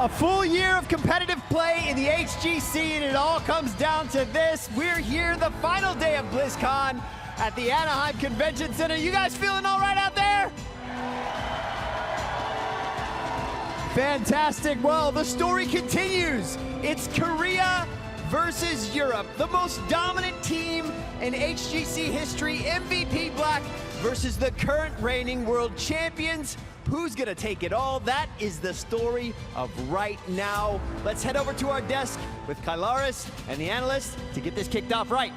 A full year of competitive play in the HGC, and it all comes down to this. We're here the final day of BlizzCon at the Anaheim Convention Center. You guys feeling all right out there? Fantastic. Well, the story continues. It's Korea versus Europe. The most dominant team in HGC history, MVP Black versus the current reigning world champions. Who's gonna take it all? That is the story of right now. Let's head over to our desk with Kylaris and the analysts to get this kicked off right.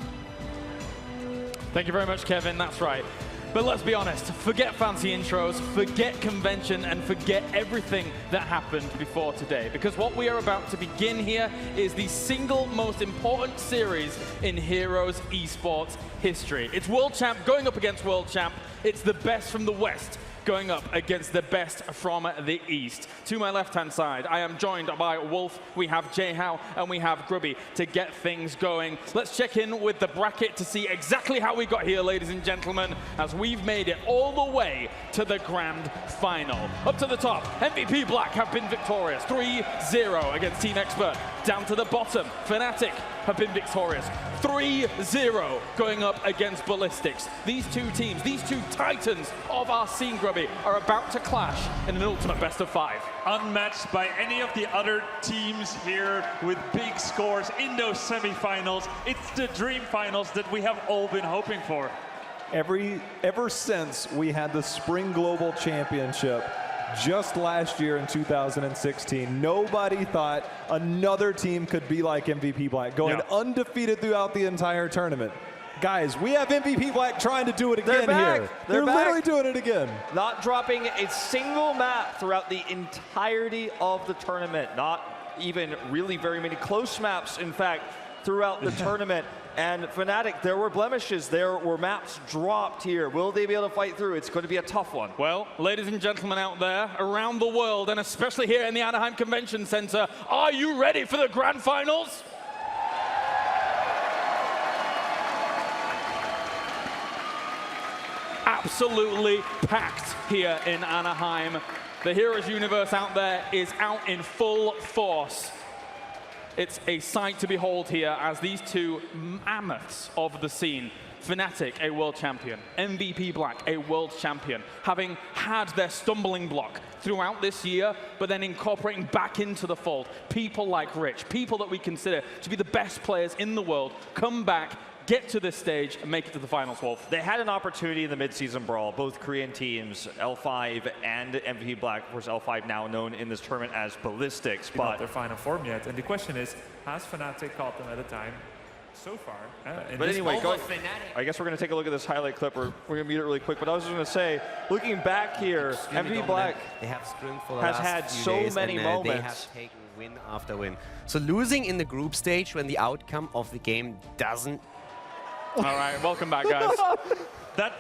Thank you very much, Kevin. That's right. But let's be honest, forget fancy intros, forget convention, and forget everything that happened before today. Because what we are about to begin here is the single most important series in Heroes esports history. It's World Champ going up against World Champ. It's the best from the West going up against the best from the East. To my left-hand side, I am joined by Wolf, we have Jayhow, and we have Grubby to get things going. Let's check in with the bracket to see exactly how we got here, ladies and gentlemen, as we've made it all the way to the grand final. Up to the top, MVP Black have been victorious, 3-0 against Team Expert. Down to the bottom, Fnatic have been victorious, 3-0 going up against Ballistics. These two teams, these two titans of our scene, Grubby, are about to clash in an ultimate best of 5. Unmatched by any of the other teams here with big scores in those semifinals. It's the dream finals that we have all been hoping for. Ever since we had the Spring Global Championship just last year in 2016, nobody thought another team could be like MVP Black, going undefeated throughout the entire tournament. Guys, we have MVP Black trying to do it again here. They're literally doing it again. Not dropping a single map throughout the entirety of the tournament. Not even really very many close maps, in fact, throughout the tournament. And Fnatic, there were blemishes, there were maps dropped here. Will they be able to fight through? It's going to be a tough one. Well, ladies and gentlemen out there, around the world, and especially here in the Anaheim Convention Center, are you ready for the grand finals? Absolutely packed here in Anaheim. The Heroes universe out there is out in full force. It's a sight to behold here as these two mammoths of the scene, Fnatic, a world champion, MVP Black, a world champion, having had their stumbling block throughout this year, but then incorporating back into the fold people like Rich, people that we consider to be the best players in the world, come back, get to this stage and make it to the finals, Wolf. They had an opportunity in the mid-season brawl, both Korean teams, L5 and MVP Black, of course L5 now known in this tournament as Ballistics. But not their final form yet, and the question is, has Fnatic caught them at a time so far? But anyway, I guess we're going to take a look at this highlight clip. We're going to mute it really quick, but I was just going to say, looking back here, MVP Black has had so many moments. They have taken win after win. So losing in the group stage when the outcome of the game doesn't. All right, welcome back, guys. That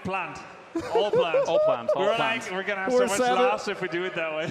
planned. All planned. All planned. All We're planned. like, we're gonna have so much laughs if we do it that way.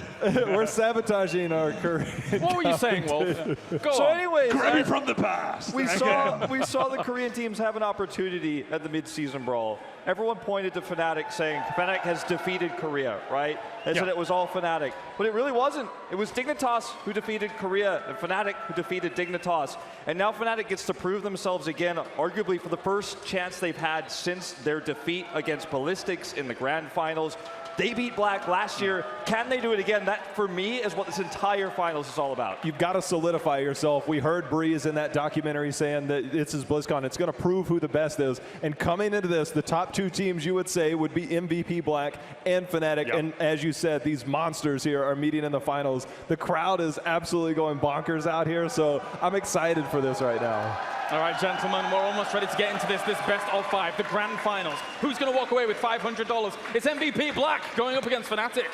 We're sabotaging our career. What were you saying, Wolf? Go so on. anyways, Grab from the past. we saw the Korean teams have an opportunity at the mid-season brawl. Everyone pointed to Fnatic saying Fnatic has defeated Korea, right? They said it was all Fnatic. But it really wasn't. It was Dignitas who defeated Korea and Fnatic who defeated Dignitas. And now Fnatic gets to prove themselves again, arguably for the first chance they've had since their defeat against Ballistics in the grand finals. They beat Black last year. Can they do it again? That, for me, is what this entire finals is all about. You've got to solidify yourself. We heard Breeze in that documentary saying that this is BlizzCon. It's going to prove who the best is. And coming into this, the top two teams you would say would be MVP Black and Fnatic. Yep. And as you said, these monsters here are meeting in the finals. The crowd is absolutely going bonkers out here. So I'm excited for this right now. All right, gentlemen, we're almost ready to get into this best of 5, the grand finals. Who's going to walk away with $500? It's MVP Black going up against Fnatic.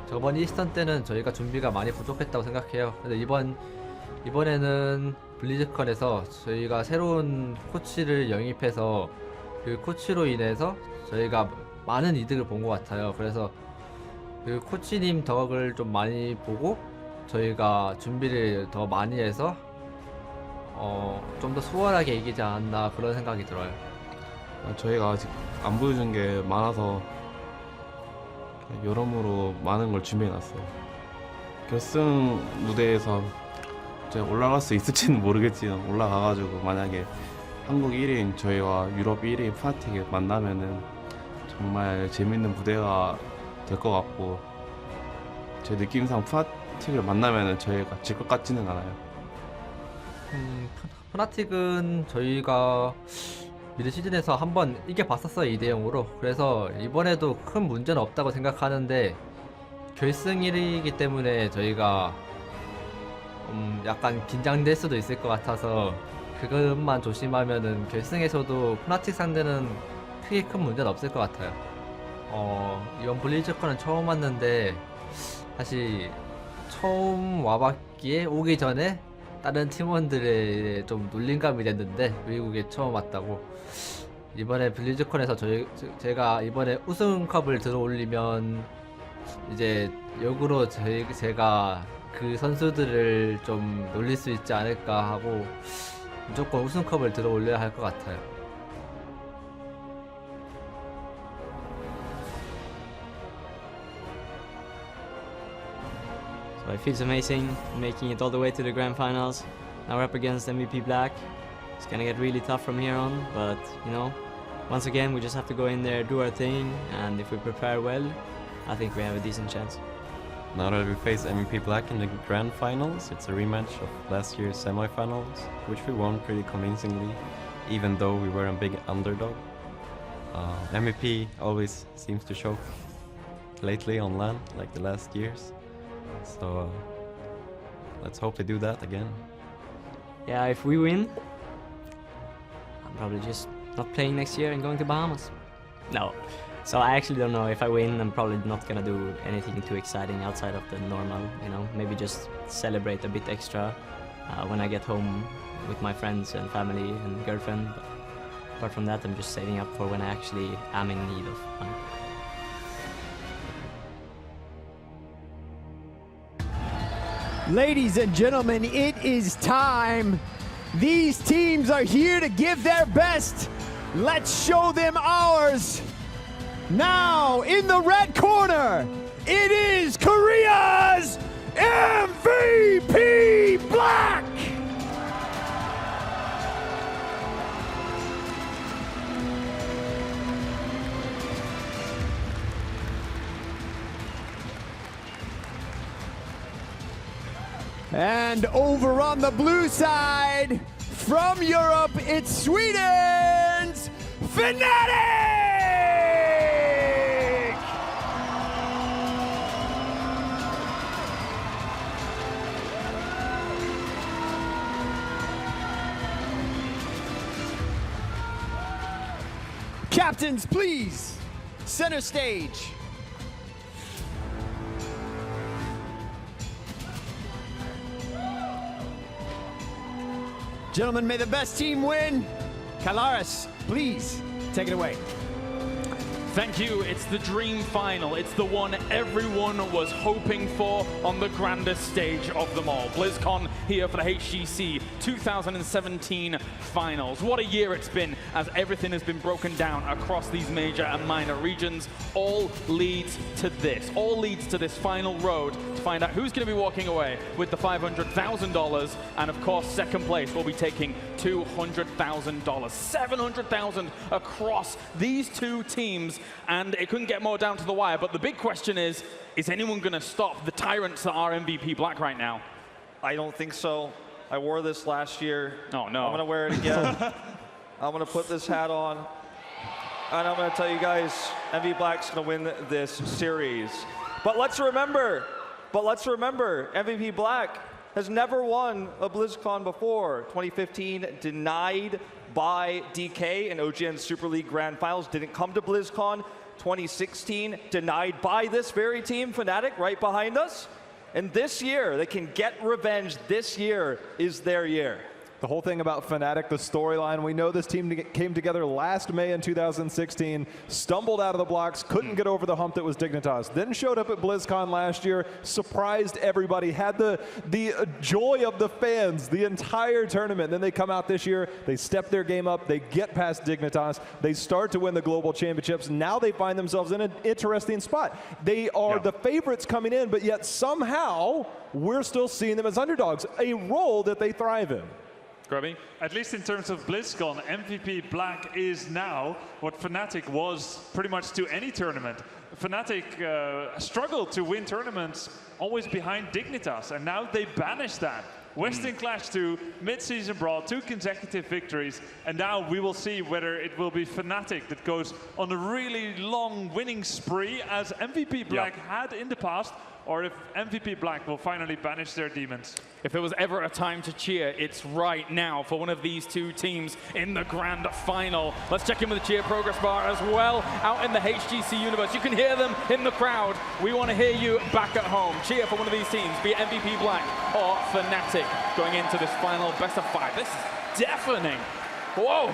저번 이스턴 때는 저희가 준비가 많이 부족했다고 생각해요. 근데 이번에는 블리즈컨에서 저희가 새로운 코치를 영입해서 그 코치로 인해서 저희가 많은 이득을 본 것 같아요. 그래서 그 코치님 덕을 좀 많이 보고 저희가 준비를 더 많이 해서 좀 더 수월하게 이기지 않았나 그런 생각이 들어요. 저희가 아직 안 보여준 게 많아서 여러모로 많은 걸 준비해놨어요. 결승 무대에서 제가 올라갈 수 있을지는 모르겠지만 올라가가지고 만약에 한국 1위인 저희와 유럽 1위인 파틱을 만나면은 정말 재밌는 무대가 될 것 같고 제 느낌상 파틱을 만나면은 저희가 질 것 같지는 않아요. 프나틱은 저희가 미드 시즌에서 한번 이겨봤었어요, 2대0으로. 그래서 이번에도 큰 문제는 없다고 생각하는데 결승 1위이기 때문에 저희가 약간 긴장될 수도 있을 것 같아서 그것만 조심하면은 결승에서도 프나틱 상대는 크게 큰 문제는 없을 것 같아요. 이번 블리즈컨은 처음 왔는데 사실 처음 와봤기에 오기 전에 다른 팀원들의 좀 놀림감이 됐는데 외국에 처음 왔다고. 이번에 블리즈컨에서 제가 이번에 우승컵을 들어올리면 이제 역으로 제가 그 선수들을 좀 놀릴 수 있지 않을까 하고 무조건 우승컵을 들어올려야 할 것 같아요. So it feels amazing making it all the way to the grand finals. Now we're up against MVP Black. It's gonna get really tough from here on, but you know, once again we just have to go in there, do our thing, and if we prepare well, I think we have a decent chance. Now that we face MVP Black in the grand finals, it's a rematch of last year's semi-finals, which we won pretty convincingly, even though we were a big underdog. MVP always seems to show lately on LAN, like the last years. So let's hope we do that again. Yeah, if we win, I'm probably just not playing next year and going to Bahamas. No. So I actually don't know. If I win, I'm probably not gonna do anything too exciting outside of the normal, you know, maybe just celebrate a bit extra when I get home with my friends and family and girlfriend. But apart from that, I'm just saving up for when I actually am in need of money. Ladies and gentlemen, it is time. These teams are here to give their best. Let's show them ours. Now, in the red corner, it is Korea's MVP Black! And over on the blue side, from Europe, it's Sweden's Fnatic! Captains, please, center stage. Gentlemen, may the best team win. Kalaris, please, take it away. Thank you. It's the dream final. It's the one everyone was hoping for on the grandest stage of them all. BlizzCon here for the HGC 2017 finals. What a year it's been as everything has been broken down across these major and minor regions. All leads to this. All leads to this final road to find out who's going to be walking away with the $500,000. And of course, second place will be taking $200,000. $700,000 across these two teams. And it couldn't get more down to the wire. But the big question is anyone going to stop the tyrants that are MVP Black right now? I don't think so. I wore this last year. Oh, no. I'm going to wear it again. I'm going to put this hat on. And I'm going to tell you guys, MVP Black's going to win this series. But let's remember, MVP Black has never won a BlizzCon before. 2015, denied by DK in OGN Super League Grand Finals, didn't come to BlizzCon. 2016, denied by this very team, Fnatic, right behind us. And this year, they can get revenge. This year is their year. The whole thing about Fnatic, the storyline, we know this team came together last May in 2016, stumbled out of the blocks, couldn't get over the hump that was Dignitas, then showed up at BlizzCon last year, surprised everybody, had the joy of the fans the entire tournament. Then they come out this year, they step their game up, they get past Dignitas, they start to win the global championships. Now they find themselves in an interesting spot. They are the favorites coming in, but yet somehow we're still seeing them as underdogs, a role that they thrive in. Grubby? At least in terms of BlizzCon, MVP Black is now what Fnatic was pretty much to any tournament. Fnatic struggled to win tournaments always behind Dignitas, and now they banish that. Western Clash 2, mid-season brawl, 2 consecutive victories, and now we will see whether it will be Fnatic that goes on a really long winning spree as MVP Black had in the past, or if MVP Black will finally banish their demons. If there was ever a time to cheer, it's right now for one of these two teams in the grand final. Let's check in with the cheer progress bar as well. Out in the HGC universe, you can hear them in the crowd. We want to hear you back at home. Cheer for one of these teams, be it MVP Black or Fnatic, going into this final best of 5. This is deafening. Whoa!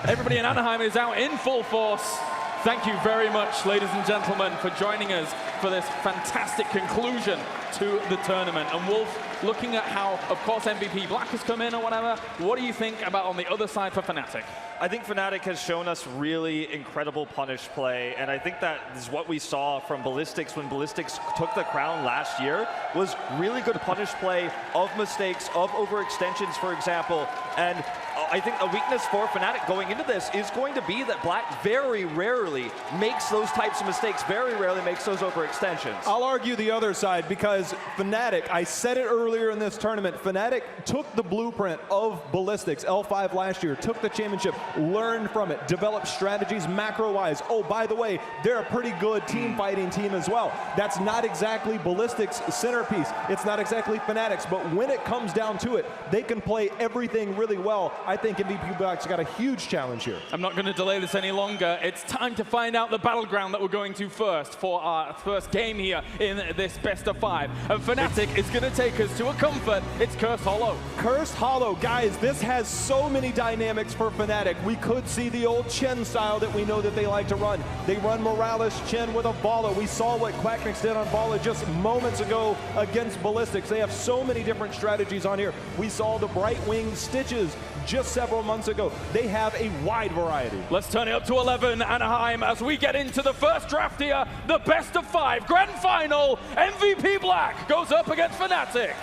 Everybody in Anaheim is out in full force. Thank you very much, ladies and gentlemen, for joining us for this fantastic conclusion to the tournament. And Wolf, looking at how, of course, MVP Black has come in or whatever, what do you think about on the other side for Fnatic? I think Fnatic has shown us really incredible punish play, and I think that is what we saw from Ballistics when Ballistics took the crown last year, was really good punish play of mistakes, of overextensions, for example, and I think a weakness for Fnatic going into this is going to be that Black very rarely makes those types of mistakes, very rarely makes those overextensions. I'll argue the other side because Fnatic, I said it earlier in this tournament, Fnatic took the blueprint of Ballistics, L5 last year, took the championship, learned from it, developed strategies macro-wise. Oh, by the way, they're a pretty good team fighting team as well. That's not exactly Ballistics' centerpiece. It's not exactly Fnatic's, but when it comes down to it, they can play everything really well. I think MVP Black's got a huge challenge here. I'm not going to delay this any longer. It's time to find out the battleground that we're going to first for our first game here in this best of 5. And Fnatic is going to take us to a comfort. It's Cursed Hollow. Cursed Hollow, guys, this has so many dynamics for Fnatic. We could see the old Chen style that we know that they like to run. They run Morales Chen with a Bala. We saw what Quacknix did on Bala just moments ago against Ballistics. They have so many different strategies on here. We saw the Bright Wing Stitches just several months ago. They have a wide variety. Let's turn it up to 11, Anaheim, as we get into the first draft here, the best of 5 grand final. MVP Black goes up against Fnatic.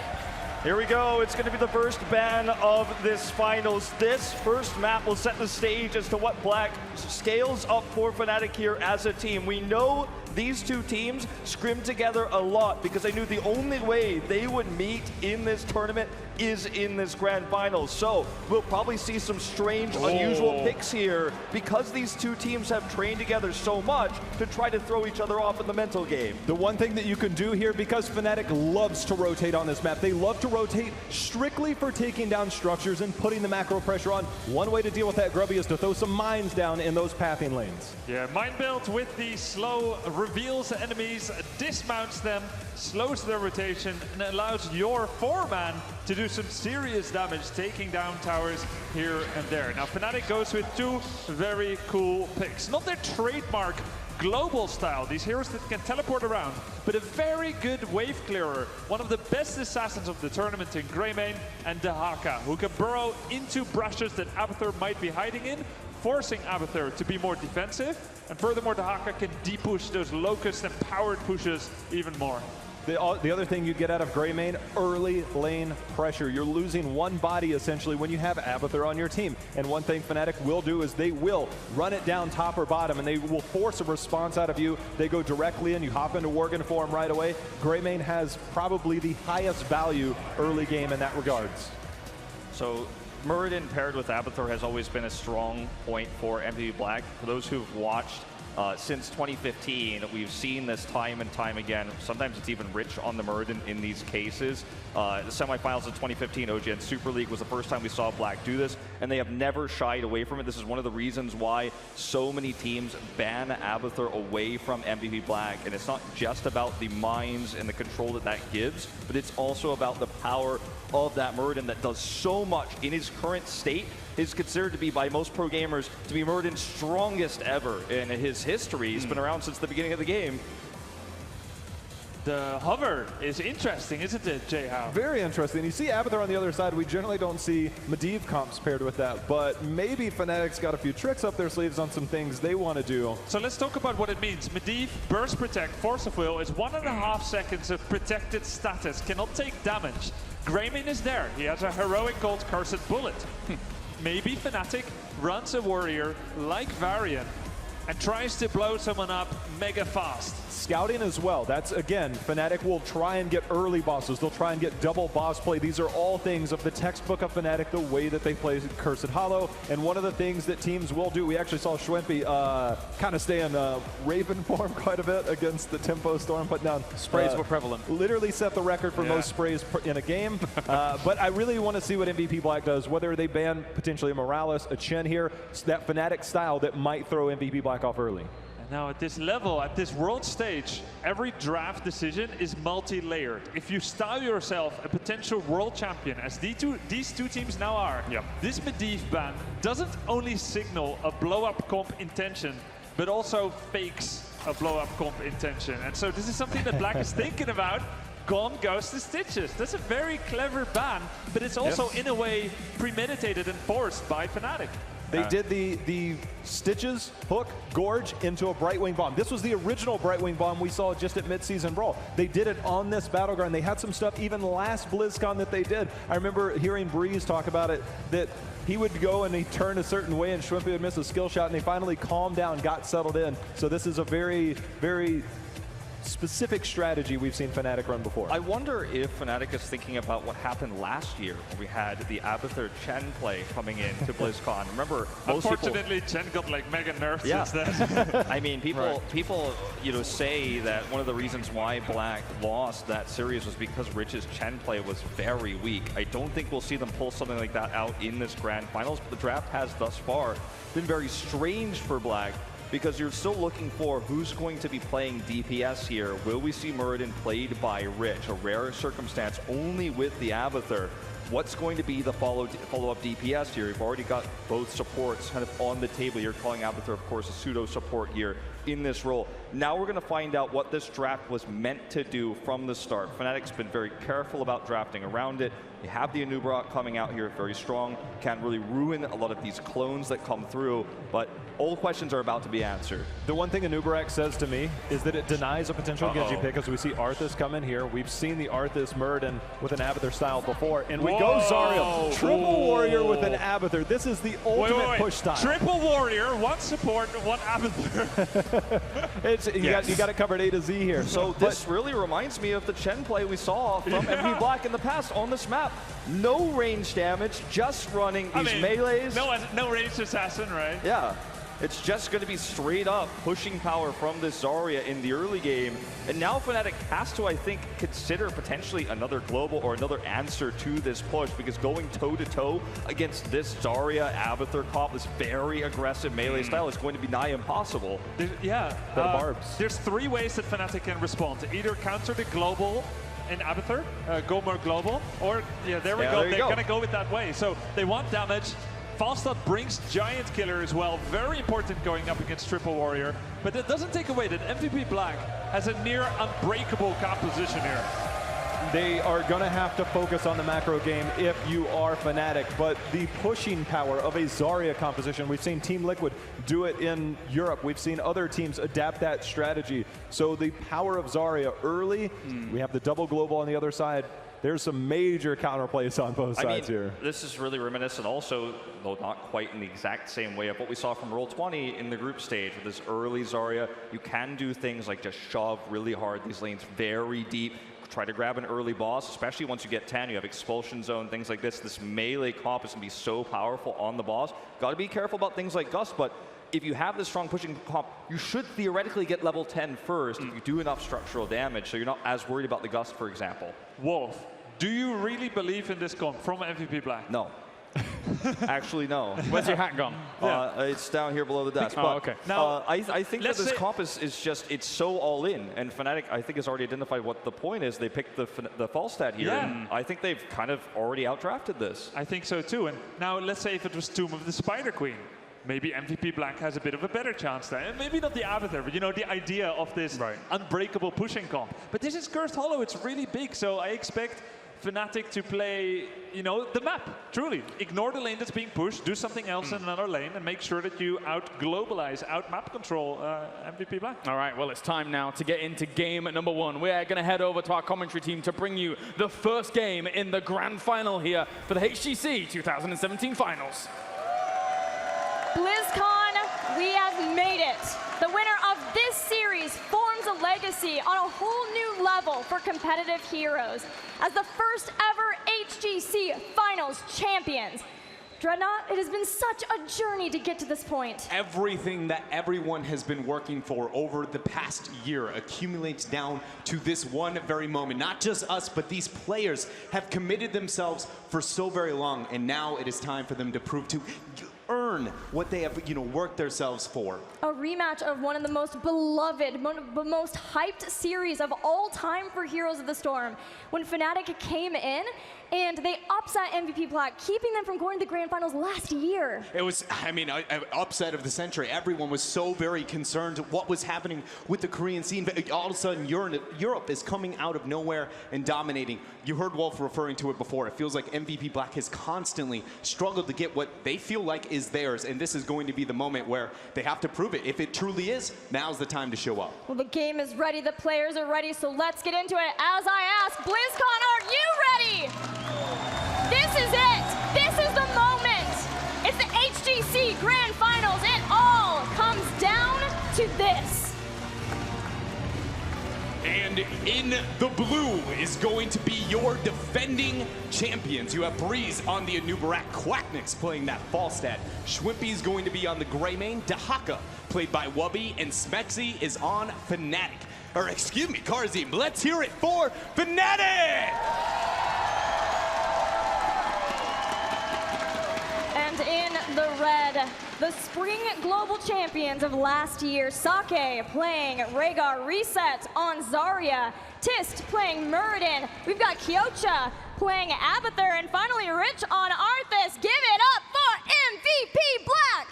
Here we go. It's going to be the first ban of this finals. This first map will set the stage as to what Black scales up for Fnatic here as a team. We know these two teams scrimmed together a lot because they knew the only way they would meet in this tournament is in this grand final. So we'll probably see some strange, unusual picks here because these two teams have trained together so much to try to throw each other off in the mental game. The one thing that you can do here, because Fnatic loves to rotate on this map, they love to rotate strictly for taking down structures and putting the macro pressure on. One way to deal with that, Grubby, is to throw some mines down in those pathing lanes. Yeah, mine build with the slow reveals enemies, dismounts them, slows their rotation, and allows your 4-man to do some serious damage, taking down towers here and there. Now, Fnatic goes with 2 very cool picks. Not their trademark global style, these heroes that can teleport around, but a very good wave clearer, one of the best assassins of the tournament in Greymane, and Dahaka, who can burrow into brushes that Abathur might be hiding in, forcing Abathur to be more defensive, and furthermore, Dahaka can de-push those Locust and powered pushes even more. The other thing you get out of Greymane, early lane pressure. You're losing one body essentially when you have Abathur on your team. And one thing Fnatic will do is they will run it down top or bottom and they will force a response out of you. They go directly in, you hop into Worgen for them right away. Greymane has probably the highest value early game in that regards. So Muradin paired with Abathur has always been a strong point for MVP Black. For those who've watched since 2015, we've seen this time and time again. Sometimes it's even rich on the Muradin in these cases. The semifinals of 2015 OGN Super League was the first time we saw Black do this, and they have never shied away from it. This is one of the reasons why so many teams ban Abathur away from MVP Black, and it's not just about the mines and the control that that gives, but it's also about the power of that Muradin that does so much in his current state. Is considered to be, by most pro gamers, to be Muradin's strongest ever in his history. He's been around since the beginning of the game. The hover is interesting, isn't it, Jay-How? Very interesting. You see Abathur on the other side. We generally don't see Medivh comps paired with that, but maybe Fnatic's got a few tricks up their sleeves on some things they want to do. So let's talk about what it means. Medivh, Burst Protect, Force of Will is 1.5 seconds of protected status, cannot take damage. Greymane is there. He has a heroic gold Cursed Bullet. Maybe Fnatic runs a warrior like Varian and tries to blow someone up mega fast. Scouting as well. That's, again, Fnatic will try and get early bosses. They'll try and get double boss play. These are all things of the textbook of Fnatic, the way that they play Cursed Hollow. And one of the things that teams will do, we actually saw Schwempy kind of stay in Raven form quite a bit against the Tempo Storm, put down. Sprays were prevalent. Literally set the record for most sprays in a game. But I really want to see what MVP Black does, whether they ban potentially a Morales, a Chen here, that Fnatic style that might throw MVP Black off early. Now at this level, at this world stage, every draft decision is multi-layered. If you style yourself a potential world champion, as these two teams now are, this Medivh ban doesn't only signal a blow-up comp intention, but also fakes a blow-up comp intention. And so this is something that Black is thinking about. Gone goes the Stitches. That's a very clever ban, but it's also in a way premeditated and forced by Fnatic. They did the Stitches, Hook, Gorge into a Brightwing Bomb. This was the original Brightwing Bomb we saw just at Mid-Season Brawl. They did it on this Battleground. They had some stuff even last BlizzCon that they did. I remember hearing Breeze talk about it, that he would go and he turned a certain way and Schwempy would miss a skill shot, and they finally calmed down, got settled in. So this is a very, very specific strategy we've seen Fnatic run before. I wonder if Fnatic is thinking about what happened last year when we had the Abathur Chen play coming in to BlizzCon. Remember, most unfortunately, Chen got like mega nerfed since then. I mean, people say that one of the reasons why Black lost that series was because Rich's Chen play was very weak. I don't think we'll see them pull something like that out in this grand finals, but the draft has thus far been very strange for Black, because you're still looking for who's going to be playing DPS here. Will we see Muradin played by Rich, a rare circumstance only with the Abathur? What's going to be the follow-up DPS here? You've already got both supports kind of on the table. You're calling Abathur, of course, a pseudo support here in this role. Now we're going to find out what this draft was meant to do from the start. Fnatic's been very careful about drafting around it. You have the Anubra coming out here very strong. Can't really ruin a lot of these clones that come through, but all questions are about to be answered. The one thing Anubra says to me is that it denies a potential Genji pick, as we see Arthas come in here. We've seen the Arthas Muradin with an Abathur style before, and we go Zarya. Triple Warrior with an Abathur. This is the ultimate push style. Triple Warrior, one support, one Abathur. You got it covered A to Z here. So this really reminds me of the Chen play we saw from MVP Black in the past on this map. No range damage, just running these melees. No ranged assassin, right? Yeah. It's just going to be straight up pushing power from this Zarya in the early game. And now Fnatic has to, I think, consider potentially another global or another answer to this push, because going toe-to-toe against this Zarya Abathur comp, this very aggressive melee style, is going to be nigh impossible. There's three ways that Fnatic can respond. Either counter the global in Abathur, go more global, or there we go. They're going to go with that way. So they want damage. Falstad brings Giant Killer as well, very important going up against Triple Warrior, but that doesn't take away that MVP Black has a near unbreakable composition here. They are going to have to focus on the macro game if you are Fnatic, but the pushing power of a Zarya composition, we've seen Team Liquid do it in Europe. We've seen other teams adapt that strategy. So the power of Zarya early, we have the double global on the other side. There's some major counterplays on both sides here. This is really reminiscent also, though not quite in the exact same way, of what we saw from Roll 20 in the group stage with this early Zarya. You can do things like just shove really hard these lanes very deep, try to grab an early boss, especially once you get 10, you have expulsion zone, things like this. This melee comp is going to be so powerful on the boss. Got to be careful about things like Gust, but if you have this strong pushing comp, you should theoretically get level 10 first if you do enough structural damage, so you're not as worried about the Gust, for example. Wolf, do you really believe in this comp from MVP Black? No. Actually, no. Where's your hat gone? It's down here below the desk. Oh, okay. Now, I think that this comp is just, it's so all in. And Fnatic, I think, has already identified what the point is. They picked the false stat here. Yeah. And I think they've kind of already outdrafted this. I think so too. And now let's say if it was Tomb of the Spider Queen. Maybe MVP Black has a bit of a better chance there. And maybe not the avatar, but you know, the idea of this unbreakable pushing comp. But this is Cursed Hollow, it's really big. So I expect Fnatic to play, you know, the map, truly. Ignore the lane that's being pushed, do something else in another lane, and make sure that you out-globalize, out-map control MVP Black. All right, well, it's time now to get into game number 1. We are going to head over to our commentary team to bring you the first game in the grand final here for the HGC 2017 finals. BlizzCon, we have made it. The winner of this series forms a legacy on a whole new level for competitive heroes as the first ever HGC Finals champions. Dreadnought, it has been such a journey to get to this point. Everything that everyone has been working for over the past year accumulates down to this one very moment. Not just us, but these players have committed themselves for so very long, and now it is time for them to prove to earn what they have, you know, worked themselves for. A rematch of one of the most beloved, most hyped series of all time for Heroes of the Storm. When Fnatic came in and they upset MVP Black, keeping them from going to the grand finals last year. It was, I mean, an upset of the century. Everyone was so very concerned what was happening with the Korean scene. But all of a sudden, Europe is coming out of nowhere and dominating. You heard Wolf referring to it before. It feels like MVP Black has constantly struggled to get what they feel like is theirs. And this is going to be the moment where they have to prove it. If it truly is, now's the time to show up. Well, the game is ready. The players are ready. So let's get into it. As I ask, BlizzCon, are you ready? This is it. This is the moment. It's the HGC Grand Finals. It all comes down to this. And in the blue is going to be your defending champions. You have Breeze on the Anubarak, Quacknix playing that false stat. Schwimpy is going to be on the gray main. Dahaka played by Wubby, and Smexy is on Fnatic. Or excuse me, Karzim. Let's hear it for Fnatic! And in the red, the Spring Global Champions of last year, Sake playing Rhaegar Reset on Zarya, Tist playing Muradin, we've got Kyocha playing Abathur, and finally Rich on Arthas. Give it up for MVP Black!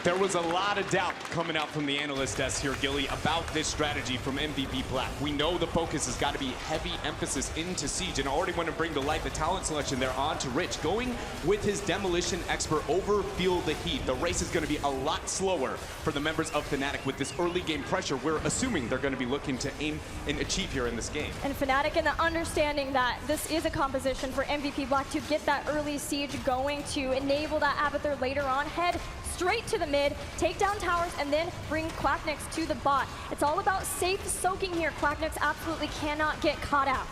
There was a lot of doubt coming out from the analyst desk here, Gilly, about this strategy from MVP Black. We know the focus has got to be heavy emphasis into Siege, and I already want to bring to light the talent selection there on to Rich. Going with his Demolition Expert over Feel the Heat. The race is going to be a lot slower for the members of Fnatic with this early game pressure we're assuming they're going to be looking to aim and achieve here in this game. And Fnatic in the understanding that this is a composition for MVP Black to get that early Siege going, to enable that Abathur later on, head straight to the mid, take down towers, and then bring Quacknix to the bot. It's all about safe soaking here. Quacknix absolutely cannot get caught out.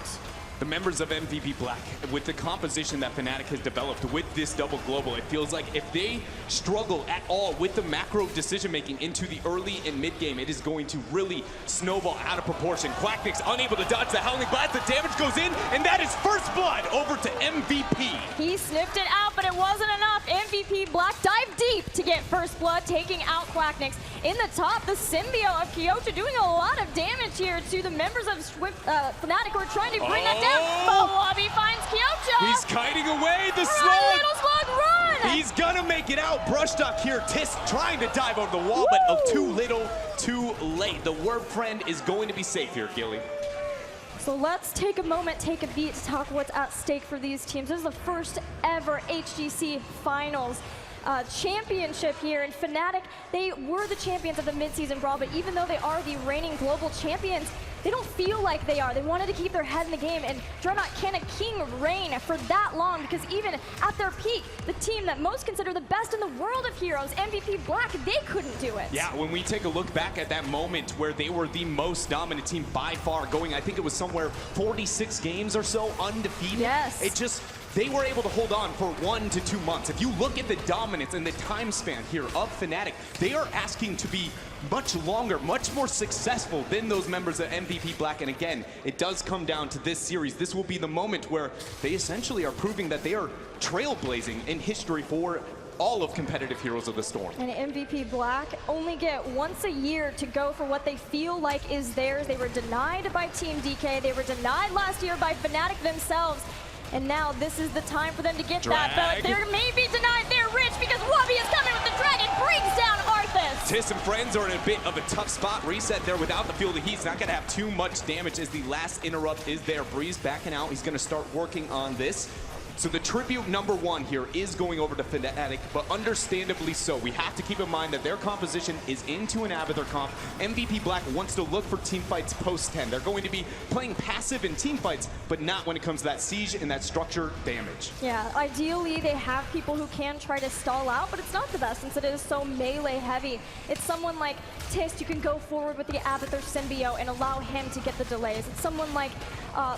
The members of MVP Black, with the composition that Fnatic has developed with this double global, it feels like if they struggle at all with the macro decision-making into the early and mid-game, it is going to really snowball out of proportion. Quacknix unable to dodge the Howling Blast, the damage goes in, and that is first blood over to MVP. He sniffed it out, but it wasn't enough. MVP Black dived deep to get first blood, taking out Quacknix. In the top, the symbiote of Kyocha doing a lot of damage here to the members of Fnatic who are trying to bring that down. But Wubby finds Kyocha. He's kiting away the run, slug. Little slug, run! He's gonna make it out. Brushduck here. Tisk trying to dive over the wall, but too little, too late. The word friend is going to be safe here, Gilly. So let's take a moment, take a beat to talk what's at stake for these teams. This is the first ever HGC Finals championship here, and Fnatic, they were the champions of the mid-season brawl, but even though they are the reigning global champions, they don't feel like they are. They wanted to keep their head in the game, and Dreadnought can a king reign for that long? Because even at their peak, the team that most consider the best in the world of heroes, MVP Black, they couldn't do it. Yeah, when we take a look back at that moment where they were the most dominant team by far, going, I think it was somewhere 46 games or so undefeated. Yes. It just they were able to hold on for 1 to 2 months. If you look at the dominance and the time span here of Fnatic, they are asking to be much longer, much more successful than those members of MVP Black. And again, it does come down to this series. This will be the moment where they essentially are proving that they are trailblazing in history for all of competitive Heroes of the Storm. And MVP Black only get once a year to go for what they feel like is theirs. They were denied by Team DK. They were denied last year by Fnatic themselves. And now this is the time for them to get that. But they may be denied their rich because Wubby is coming with the dragon, brings down Arthas. Tiss and friends are in a bit of a tough spot. Reset there without the field of heat's not going to have too much damage as the last interrupt is there. Breeze backing out. He's going to start working on this. So the tribute number 1 here is going over to Fnatic, but understandably so. We have to keep in mind that their composition is into an Abathur comp. MVP Black wants to look for team fights post-10. They're going to be playing passive in team fights, but not when it comes to that siege and that structure damage. Yeah, ideally they have people who can try to stall out, but it's not the best since it is so melee heavy. It's someone like Tist, you can go forward with the Abathur Symbiote and allow him to get the delays. It's someone like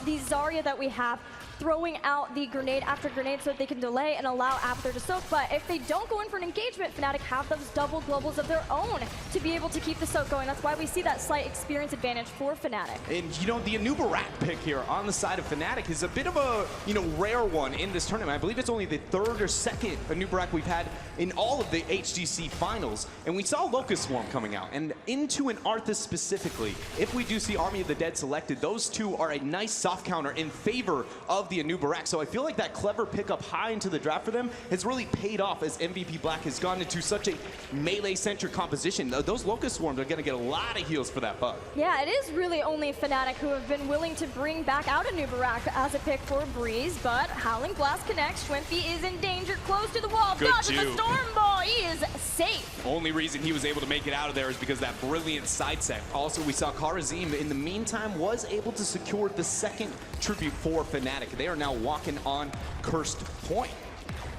the Zarya that we have, throwing out the grenade after grenade so that they can delay and allow Abathur to soak. But if they don't go in for an engagement, Fnatic have those double globals of their own to be able to keep the soak going. That's why we see that slight experience advantage for Fnatic. And you know, the Anubarak pick here on the side of Fnatic is a bit of a, you know, rare one in this tournament. I believe it's only the 3rd or 2nd Anubarak we've had in all of the HGC finals. And we saw Locust Swarm coming out. And into an Arthas specifically, if we do see Army of the Dead selected, those two are a nice soft counter in favor of the Anubarak. So I feel like that clever pickup high into the draft for them has really paid off as MVP Black has gone into such a melee-centric composition. Those Locust Swarms are going to get a lot of heals for that bug. Yeah, it is really only Fnatic who have been willing to bring back out Anubarak as a pick for Breeze, but Howling Blast connects. Schwimpy is in danger, close to the wall. Dodges the Storm Ball. He is safe. Only reason he was able to make it out of there is because that brilliant side set. Also, we saw Karazim in the meantime was able to secure the 2nd tribute for Fnatic. They are now walking on Cursed Point.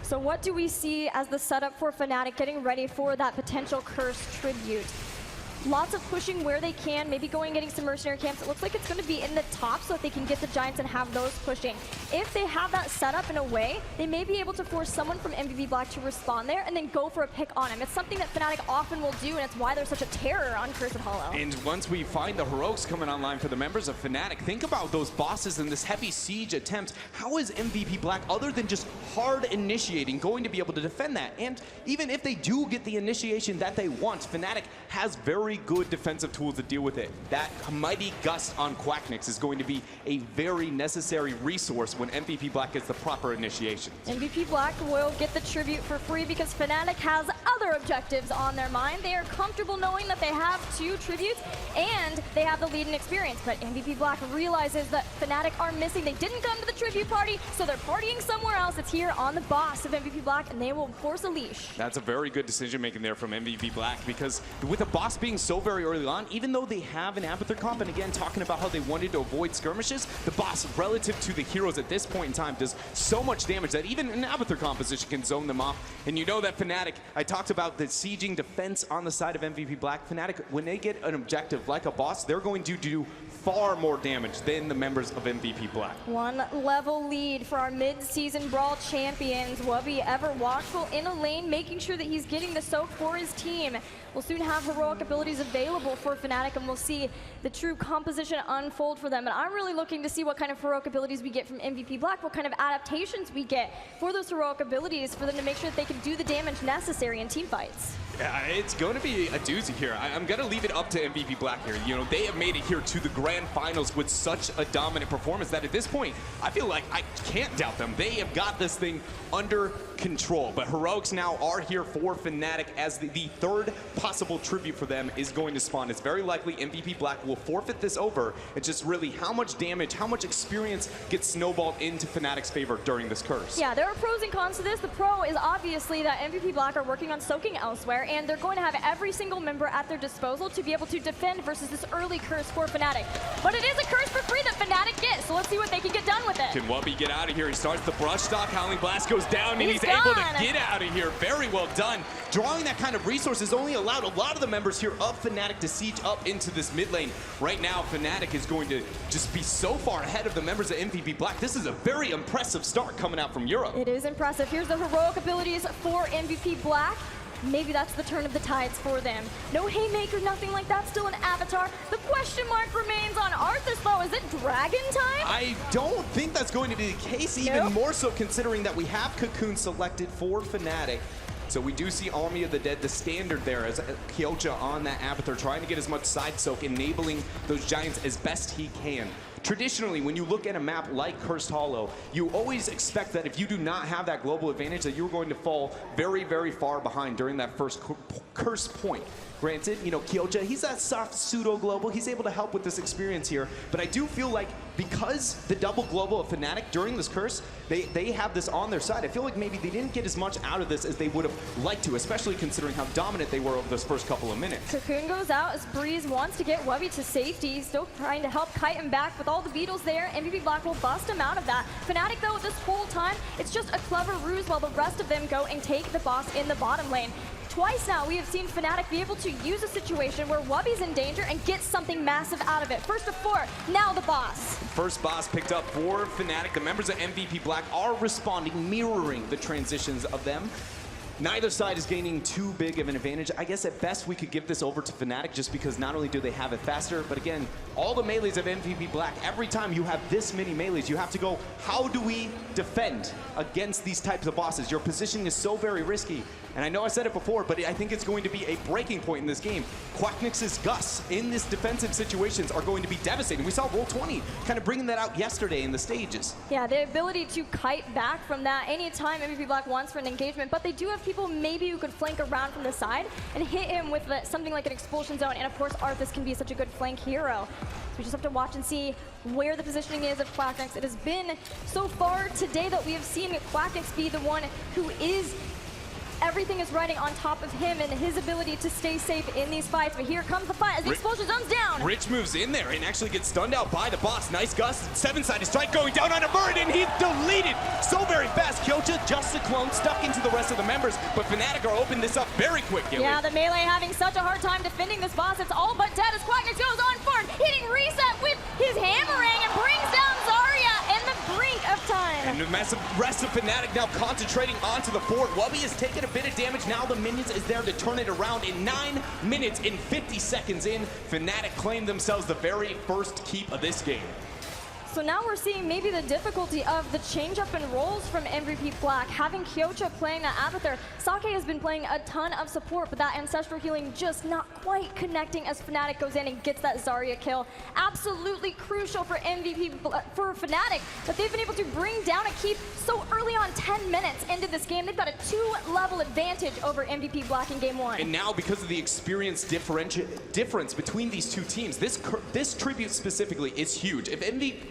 So what do we see as the setup for Fnatic getting ready for that potential Cursed tribute? Lots of pushing where they can, maybe going and getting some mercenary camps. It looks like it's going to be in the top so that they can get the Giants and have those pushing. If they have that set up in a way, they may be able to force someone from MVP Black to respond there and then go for a pick on him. It's something that Fnatic often will do, and it's why they're such a terror on Cursed Hollow. And once we find the heroics coming online for the members of Fnatic, think about those bosses and this heavy siege attempt. How is MVP Black, other than just hard initiating, going to be able to defend that? And even if they do get the initiation that they want, Fnatic has very good defensive tools to deal with it. That mighty gust on Quacknix is going to be a very necessary resource when MVP Black gets the proper initiation. MVP Black will get the tribute for free because Fnatic has other objectives on their mind. They are comfortable knowing that they have 2 tributes and they have the lead in experience. But MVP Black realizes that Fnatic are missing. They didn't come to the tribute party, so they're partying somewhere else. It's here on the boss of MVP Black, and they will force a leash. That's a very good decision making there from MVP Black, because with the boss being so very early on, even though they have an Abathur comp, and again, talking about how they wanted to avoid skirmishes, the boss, relative to the heroes at this point in time, does so much damage that even an Abathur composition can zone them off. And you know that Fnatic, I talked about the sieging defense on the side of MVP Black. Fnatic, when they get an objective like a boss, they're going to do far more damage than the members of MVP Black. 1 level lead for our mid-season Brawl champions. Wubby ever watchful in a lane, making sure that he's getting the soak for his team. We'll soon have heroic abilities available for Fnatic, and we'll see the true composition unfold for them. And I'm really looking to see what kind of heroic abilities we get from MVP Black, what kind of adaptations we get for those heroic abilities for them to make sure that they can do the damage necessary in team fights. Yeah, it's going to be a doozy here. I'm going to leave it up to MVP Black here. You know, they have made it here to the grand finals with such a dominant performance that at this point, I feel like I can't doubt them. They have got this thing under control. But heroics now are here for Fnatic as the 3rd possible tribute for them is going to spawn. It's very likely MVP Black will forfeit this over. It's just really how much damage, how much experience gets snowballed into Fnatic's favor during this curse. Yeah, there are pros and cons to this. The pro is obviously that MVP Black are working on soaking elsewhere, and they're going to have every single member at their disposal to be able to defend versus this early curse for Fnatic. But it is a curse for free that Fnatic gets, so let's see what they can get done with it. Can Wubby get out of here? He starts the brush stock. Howling Blast goes down, and he's gone. able to get out of here. Very well done. Drawing that kind of resource has only allowed a lot of the members here of Fnatic to siege up into this mid lane. Right now, Fnatic is going to just be so far ahead of the members of MVP Black. This is a very impressive start coming out from Europe. It is impressive. Here's the heroic abilities for MVP Black. Maybe that's the turn of the tides for them. No Haymaker, nothing like that, still an Avatar. The question mark remains on Arthas though. Is it Dragon time? I don't think that's going to be the case, even more so considering that we have Cocoon selected for Fnatic. So we do see Army of the Dead, the standard there, as Kyocha on that Avatar, trying to get as much side soak, enabling those Giants as best he can. Traditionally, when you look at a map like Cursed Hollow, you always expect that if you do not have that global advantage, that you're going to fall very, very far behind during that first curse point. Granted, you know, Kyocha, he's that soft pseudo-global. He's able to help with this experience here. But I do feel like because the double global of Fnatic during this curse, they have this on their side. I feel like maybe they didn't get as much out of this as they would have liked to, especially considering how dominant they were over those first couple of minutes. Cocoon goes out as Breeze wants to get Wubby to safety. He's still trying to help kite him back with all the beetles there. MVP Black will bust him out of that. Fnatic, though, this whole time, it's just a clever ruse while the rest of them go and take the boss in the bottom lane. Twice now, we have seen Fnatic be able to use a situation where Wubby's in danger and get something massive out of it. First of four, now the boss. First boss picked up for Fnatic. The members of MVP Black are responding, mirroring the transitions of them. Neither side is gaining too big of an advantage. I guess at best we could give this over to Fnatic just because not only do they have it faster, but again, all the melees of MVP Black, every time you have this many melees, you have to go, how do we defend against these types of bosses? Your positioning is so very risky. And I know I said it before, but I think it's going to be a breaking point in this game. Quacknix's Gus in this defensive situations are going to be devastating. We saw Roll20 kind of bringing that out yesterday in the stages. Yeah, the ability to kite back from that anytime MVP Black wants for an engagement, but they do have people maybe who could flank around from the side and hit him with something like an expulsion zone. And of course, Arthas can be such a good flank hero. So we just have to watch and see where the positioning is of Quacknix. It has been so far today that we have seen Quacknix be the one who is everything is riding on top of him and his ability to stay safe in these fights. But here comes the fight as the expulsion zone's down. Rich moves in there and actually gets stunned out by the boss. Nice Gus. Seven-sided strike going down on a bird, and he's deleted so very fast. Kyocha, just a clone, stuck into the rest of the members, but Fnatic are opening this up very quick, Gilly. Yeah, the melee having such a hard time defending this boss. It's all but dead as Quacknix goes on forward, hitting reset with his hammering and brings down Zarya in the brink of time. And the rest of Fnatic now concentrating onto the fort. Wubby has taken a bit of damage. Now the minions is there to turn it around. In 9 minutes and 50 seconds in, Fnatic claim themselves the very first keep of this game. So now we're seeing maybe the difficulty of the change-up in roles from MVP Black. Having Kyocha playing that Avatar, Sake has been playing a ton of support, but that Ancestral Healing just not quite connecting as Fnatic goes in and gets that Zarya kill. Absolutely crucial for for Fnatic, that they've been able to bring down a keep so early on, 10 minutes into this game. They've got a 2-level advantage over MVP Black in game 1. And now, because of the experience difference between these two teams, this tribute specifically is huge. If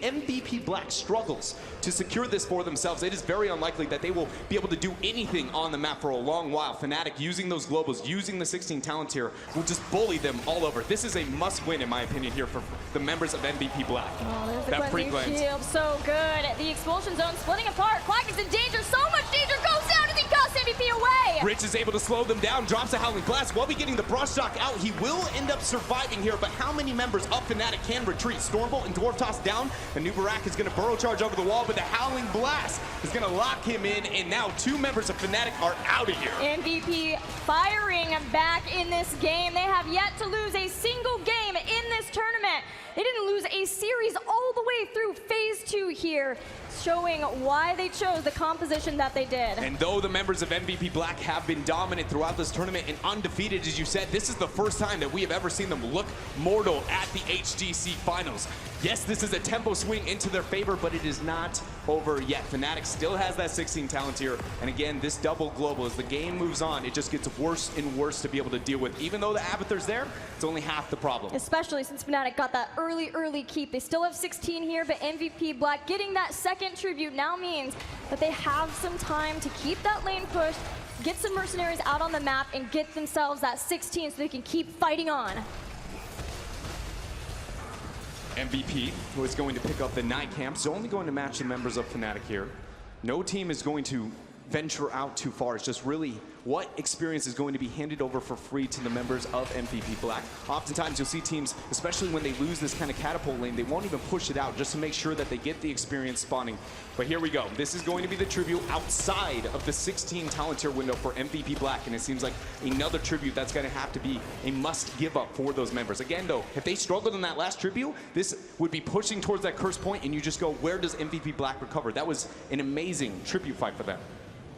MVP Black struggles to secure this for themselves, it is very unlikely that they will be able to do anything on the map for a long while. Fnatic, using those globals, using the 16 talents here, will just bully them all over. This is a must-win, in my opinion, here for the members of MVP Black. Oh, there's the that free cleansing glance. shield, so good. The expulsion zone splitting apart. Quacknix in danger, so much danger, goes down as he cuts MVP away. Rich is able to slow them down, drops a Howling Blast. Wubby getting the brush shock out. He will end up surviving here, but how many members of Fnatic can retreat? Stormbolt and Dwarf Toss down. The new Barak is going to burrow charge over the wall, but the Howling Blast is going to lock him in, and now 2 members of Fnatic are out of here. MVP firing back in this game. They have yet to lose a single game in this tournament. They didn't lose a series all the way through phase 2 here, showing why they chose the composition that they did. And though the members of MVP Black have been dominant throughout this tournament and undefeated, as you said, this is the first time that we have ever seen them look mortal at the HGC Finals. Yes, this is a tempo swing into their favor, but it is not over yet. Fnatic still has that 16 talent here, and again, this double global, as the game moves on, it just gets worse and worse to be able to deal with. Even though the Avatar's there, it's only half the problem. Especially since Fnatic got that early keep. They still have 16 here, but MVP Black getting that second tribute now means that they have some time to keep that lane push, get some mercenaries out on the map, and get themselves that 16 so they can keep fighting on. MVP, who is going to pick up the night camp, is only going to match the members of Fnatic here. No team is going to venture out too far. It's just really what experience is going to be handed over for free to the members of MVP Black. Oftentimes you'll see teams, especially when they lose this kind of catapult lane, they won't even push it out just to make sure that they get the experience spawning. But here we go. This is going to be the tribute outside of the 16 talent tier window for MVP Black, and it seems like another tribute that's going to have to be a must give up for those members. Again though, if they struggled in that last tribute, this would be pushing towards that curse point, and you just go, where does MVP Black recover? That was an amazing tribute fight for them.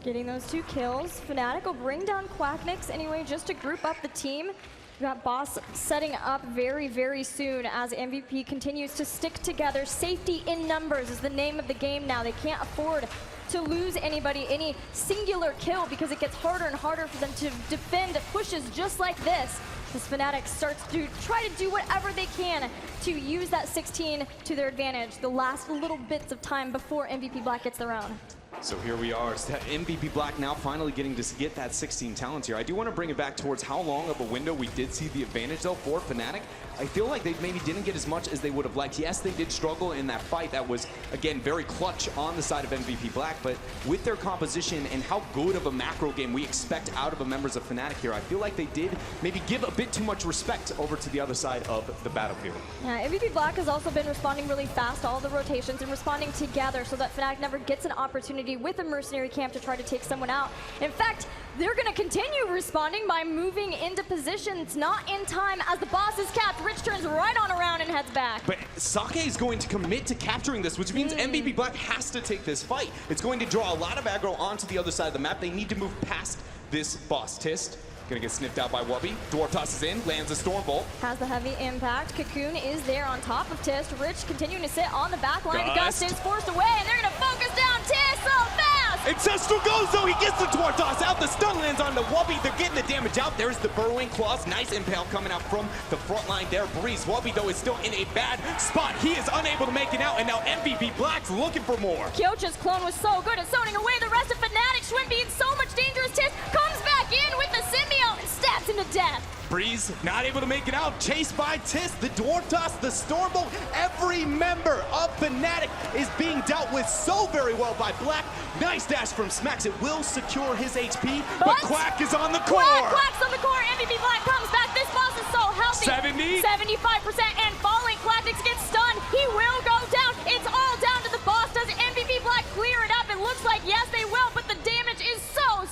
Getting those 2 kills. Fnatic will bring down Quacknix anyway, just to group up the team. We got Boss setting up very, very soon as MVP continues to stick together. Safety in numbers is the name of the game now. They can't afford to lose anybody, any singular kill, because it gets harder and harder for them to defend pushes just like this. As Fnatic starts to try to do whatever they can to use that 16 to their advantage. The last little bits of time before MVP Black gets their own. So here we are, MVP Black now finally getting to get that 16 talents here. I do want to bring it back towards how long of a window we did see the advantage though for Fnatic. I feel like they maybe didn't get as much as they would have liked. Yes, they did struggle in that fight. That was, again, very clutch on the side of MVP Black, but with their composition and how good of a macro game we expect out of the members of Fnatic here, I feel like they did maybe give a bit too much respect over to the other side of the battlefield. Yeah, MVP Black has also been responding really fast to all the rotations and responding together so that Fnatic never gets an opportunity with a mercenary camp to try to take someone out. In fact, they're going to continue responding by moving into positions not in time as the boss is capped. Rich turns right on around and heads back. But Sake is going to commit to capturing this, which means MVP Black has to take this fight. It's going to draw a lot of aggro onto the other side of the map. They need to move past this boss. Tist gonna get sniffed out by Wubby. Dwarf tosses in, lands a Stormbolt. Has the heavy impact. Cocoon is there on top of Tist. Rich continuing to sit on the back line. Gust is forced away, and they're gonna focus down Tist so fast! Ancestral goes though, he gets the Dwarf toss out, the stun lands on the Wubby, they're getting the damage out. There's the Burrowing Claws, nice impale coming out from the front line there. Breeze, Wubby though is still in a bad spot. He is unable to make it out, and now MVP Black's looking for more. Kyocha's clone was so good at zoning away the rest of Fnatic. Schwinn being so much dangerous. Tist comes back in with the symbiote and stabs him to death. Breeze not able to make it out, chased by Tist, the Dwarf Toss, the Stormbolt. Every member of Fnatic is being dealt with so very well by Black. Nice dash from Smacks, it will secure his HP, but Quack is on the core. Quack's on the core, MVP Black comes back. This boss is so healthy. 75% and falling. Quacknix gets stunned. He will go down. It's all down to the boss. Does MVP Black clear it up? It looks like yes, they will, but the damage is so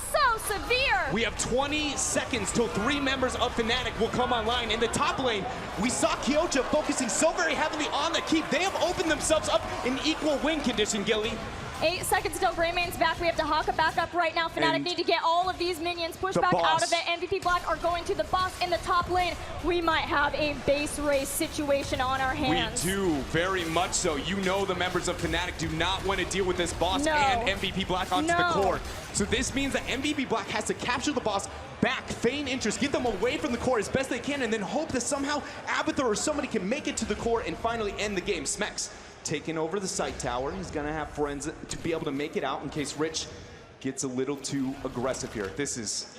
severe. We have 20 seconds till 3 members of Fnatic will come online. In the top lane, we saw Kyocha focusing so very heavily on the keep. They have opened themselves up in equal win condition, Gilly. 8 seconds till Greymane's back. We have to Haka back up right now. Fnatic need to get all of these minions pushed back out of it. MVP Black are going to the boss in the top lane. We might have a base race situation on our hands. We do, very much so. You know the members of Fnatic do not want to deal with this boss and MVP Black onto the core. So this means that MVP Black has to capture the boss back, feign interest, get them away from the core as best they can, and then hope that somehow Abathur or somebody can make it to the core and finally end the game. Smex taking over the site tower. He's gonna have friends to be able to make it out in case Rich gets a little too aggressive here. This is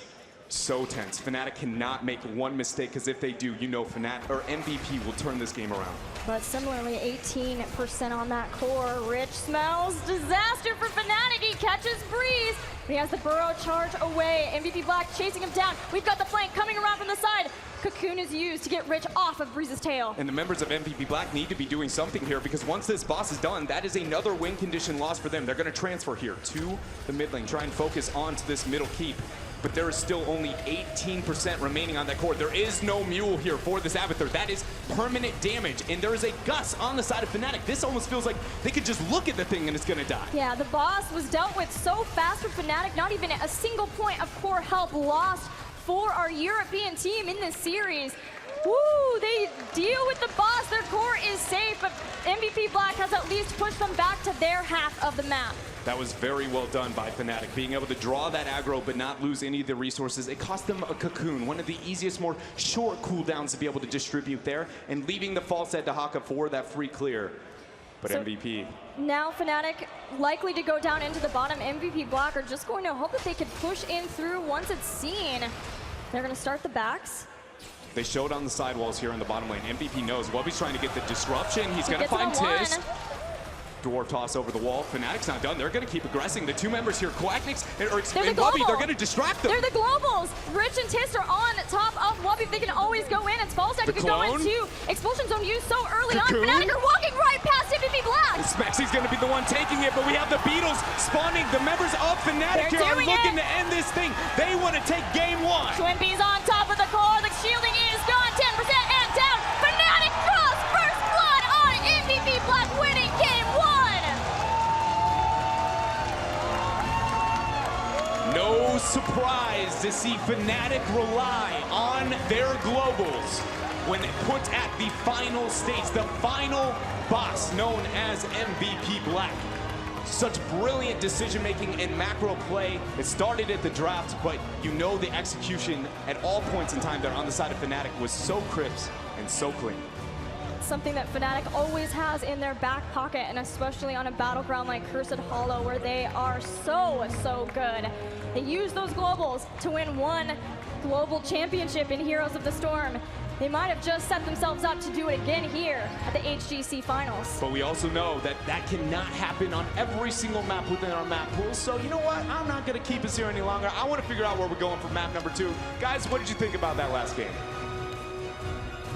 so tense. Fnatic cannot make one mistake, because if they do, you know Fnatic or MVP will turn this game around. But similarly, 18% on that core. Rich smells disaster for Fnatic. He catches Breeze. He has the burrow charge away. MVP Black chasing him down. We've got the flank coming around from the side. Cocoon is used to get Rich off of Breeze's tail. And the members of MVP Black need to be doing something here, because once this boss is done, that is another win condition loss for them. They're going to transfer here to the mid lane, try and focus onto this middle keep. But there is still only 18% remaining on that core. There is no mule here for this Abathur. That is permanent damage. And there is a Gus on the side of Fnatic. This almost feels like they could just look at the thing and it's gonna die. Yeah, the boss was dealt with so fast for Fnatic. Not even a single point of core health lost for our European team in this series. Woo, they deal with the boss. Their core is safe, but MVP Black has at least pushed them back to their half of the map. That was very well done by Fnatic, being able to draw that aggro but not lose any of the resources. It cost them a Cocoon, one of the easiest, more short cooldowns to be able to distribute there, and leaving the false head to Haka for that free clear. But so MVP. Now Fnatic likely to go down into the bottom. MVP Black are just going to hope that they can push in through once it's seen. They're going to start the backs. They showed on the sidewalls here in the bottom lane. MVP knows Wubby's trying to get the disruption. He's going to find Tiz. Dwarf toss over the wall. Fnatic's not done. They're going to keep aggressing. The two members here, Quacknix and Wubby, they're going to distract them. They're the globals. Rich and Tist are on top of Wubby. They can always go in. It's Falstad who can go in too. Expulsion zone used so early on. Fnatic are walking right past MVP Black. Smexy's going to be the one taking it, but we have the Beatles spawning. The members of Fnatic here are looking to end this thing. They want to take game one. Twimpy's on top of the core. The shielding is gone. 10% and down. Fnatic draws first blood on MVP Black, winning game one. No surprise to see Fnatic rely on their globals when put at the final stage, the final boss known as MVP Black. Such brilliant decision-making and macro play. It started at the draft, but you know the execution at all points in time there on the side of Fnatic was so crisp and so clean. Something that Fnatic always has in their back pocket, and especially on a battleground like Cursed Hollow, where they are so good. They use those globals to win one global championship in Heroes of the Storm. They might have just set themselves up to do it again here at the HGC Finals. But we also know that that cannot happen on every single map within our map pool. So you know what? I'm not going to keep us here any longer. I want to figure out where we're going for map number 2. Guys, what did you think about that last game?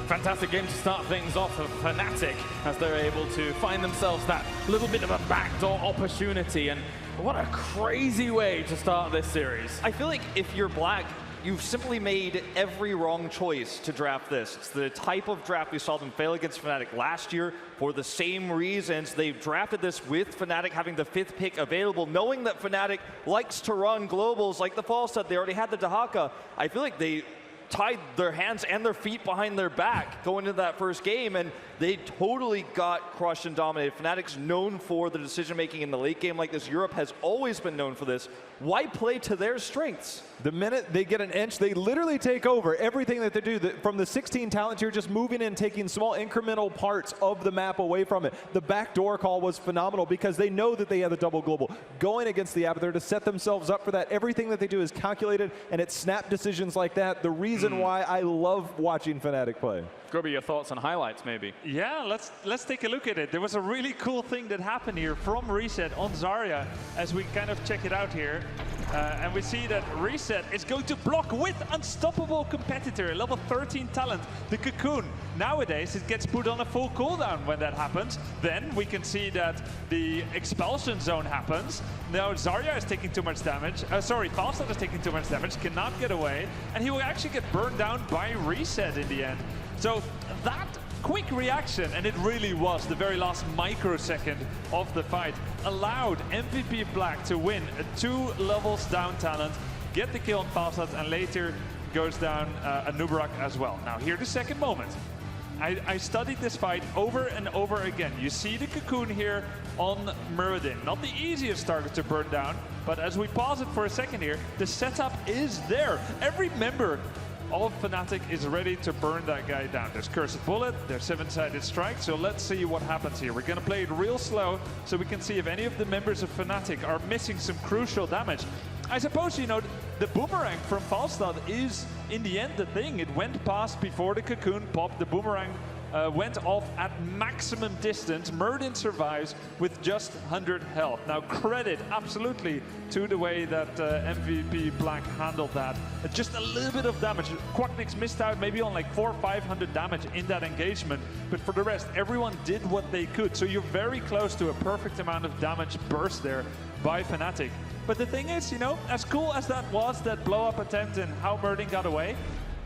Fantastic game to start things off for Fnatic as they're able to find themselves that little bit of a backdoor opportunity. And what a crazy way to start this series. I feel like if you're Black, you've simply made every wrong choice to draft this. It's the type of draft we saw them fail against Fnatic last year for the same reasons. They've drafted this with Fnatic having the 5th pick available, knowing that Fnatic likes to run globals like the Falstad. They already had the Dahaka. I feel like they tied their hands and their feet behind their back going into that first game, and they totally got crushed and dominated. Fnatic's known for the decision-making in the late game like this. Europe has always been known for this. Why play to their strengths? The minute they get an inch, they literally take over everything that they do. From the 16 talent tier, just moving in, taking small incremental parts of the map away from it. The backdoor call was phenomenal because they know that they have the double global. Going against the Abathur to set themselves up for that. Everything that they do is calculated, and it's snap decisions like that. The reason why I love watching Fnatic play. Groby, your thoughts and highlights, maybe? Yeah, let's take a look at it. There was a really cool thing that happened here from Reset on Zarya as we kind of check it out here. And we see that Reset is going to block with unstoppable competitor, level 13 talent, the Cocoon. Nowadays, it gets put on a full cooldown when that happens. Then we can see that the expulsion zone happens. Now Zarya is taking too much damage. Sorry, Falstad is taking too much damage, cannot get away. And he will actually get burned down by Reset in the end. So that quick reaction, and it really was the very last microsecond of the fight, allowed MVP Black to win a 2 levels down talent, get the kill on Falstad, and later goes down a Nubarak as well. Now here the second moment. I studied this fight over and over again. You see the Cocoon here on Muradin. Not the easiest target to burn down, but as we pause it for a second here, the setup is there. Every member of Fnatic is ready to burn that guy down. There's Cursed Bullet, there's 7-sided Strike, so let's see what happens here. We're gonna play it real slow so we can see if any of the members of Fnatic are missing some crucial damage. I suppose, you know, the boomerang from Falstad is, in the end, the thing. It went past before the Cocoon popped. The boomerang went off at maximum distance. Muradin survives with just 100 health. Now, credit absolutely to the way that MVP Black handled that. Just a little bit of damage. Quacknix missed out maybe on like 400 or 500 damage in that engagement, but for the rest, everyone did what they could. So you're very close to a perfect amount of damage burst there by Fnatic. But the thing is, you know, as cool as that was, that blow-up attempt and how Muradin got away,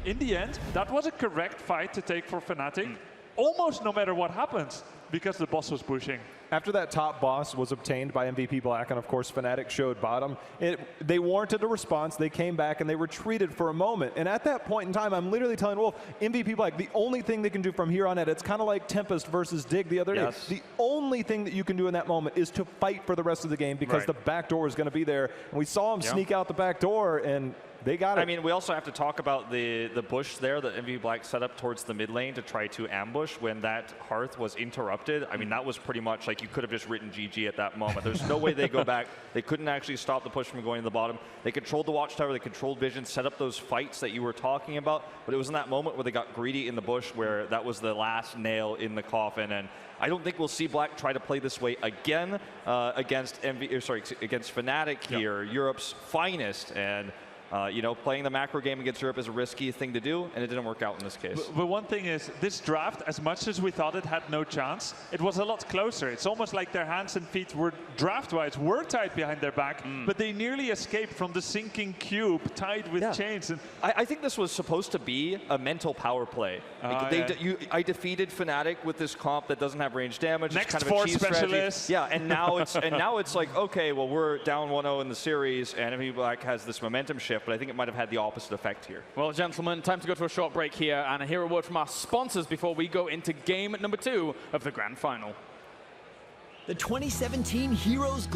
in the end, that was a correct fight to take for Fnatic. Almost no matter what happens, because the boss was pushing. After that top boss was obtained by MVP Black, and of course Fnatic showed bottom, they warranted a response. They came back and they retreated for a moment. And at that point in time, I'm literally telling Wolf, MVP Black, the only thing they can do from here on out, it's kind of like Tempest versus Dig the other day. The only thing that you can do in that moment is to fight for the rest of the game because the back door is going to be there. And we saw him sneak out the back door, and They got it. I mean, we also have to talk about the bush there that MVP Black set up towards the mid lane to try to ambush when that Hearth was interrupted. I mean, that was pretty much like you could have just written GG at that moment. There's no way they go back. They couldn't actually stop the push from going to the bottom. They controlled the Watchtower, they controlled Vision, set up those fights that you were talking about, but it was in that moment where they got greedy in the bush where that was the last nail in the coffin. And I don't think we'll see Black try to play this way again against Fnatic here, Europe's finest. And you know, playing the macro game against Europe is a risky thing to do, and it didn't work out in this case. But one thing is, this draft, as much as we thought it had no chance, it was a lot closer. It's almost like their hands and feet were, draft-wise, were tied behind their back, but they nearly escaped from the sinking cube tied with chains. And I think this was supposed to be a mental power play. I defeated Fnatic with this comp that doesn't have range damage. Next it's kind of four a cheese specialists. Strategy. Yeah, and now it's like, okay, well, we're down 1-0 in the series, and MVP Black has this momentum shift. But I think it might have had the opposite effect here. Well, gentlemen, time to go to a short break here and hear a word from our sponsors before we go into game number 2 of the Grand Final. The 2017 Heroes